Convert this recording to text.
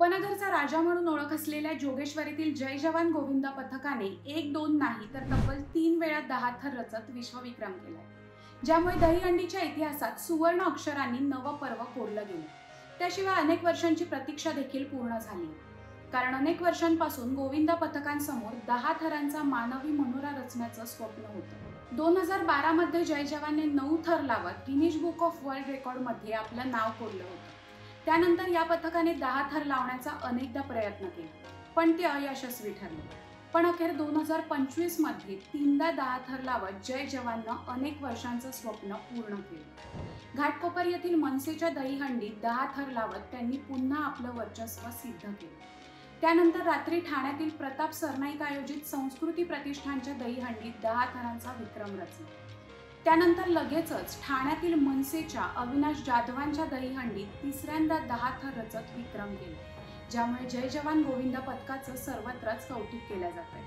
उपनगरचा राजा म्हणून ओळख असलेल्या जोगेश्वरीतील जय जवान गोविंदा पथकाने एक दोन नाही तर तब्बल 3 वेळा 10 थर रचत विश्वविक्रम केलाय, ज्यामुळे दहीहंडीच्या इतिहासात सुवर्ण अक्षरांनी नवं पर्व कोरलं गेलं। त्याशिवाय अनेक वर्षांची प्रतीक्षा देखील पूर्ण झाली, कारण अनेक वर्षांपासून गोविंदा पथकांसमोर 10 थरांचा मानवी मनोरा रचण्याचं स्वप्न होतं। 2012 मध्ये जय जवानने 9 थर लावत Guinness book of world record मध्ये आपलं नाव कोरलं होतं। त्यानंतर या पथकाने 10 थर लावण्याचा अनेकदा प्रयत्न केला, पण ते अयशस्वी ठरले। पण अखेर 2025 मध्ये तीनदा 10 थर लावत जय जवाननं अनेक वर्षांचं स्वप्न पूर्ण केलं। घाटकोपर येथील मनसेच्या दहीहंडीत 10 थर लावत त्यांनी पुन्हा आपलं वर्चस्व सिद्ध केलं। त्यानंतर रात्री ठाण्यातील प्रताप सरनाईक आयोजित संस्कृती प्रतिष्ठानच्या दहीहंडीत 10 थरांचा विक्रम रचला। त्यानंतर लगेचच ठाण्यातील मनसेच्या अविनाश जाधवांच्या दहीहंडीत तिसऱ्यांदा 10 थर रचत विक्रम केला, ज्यामुळे जय जवान गोविंदा पथकाचं सर्वत्रच कौतुक केलं जातंय।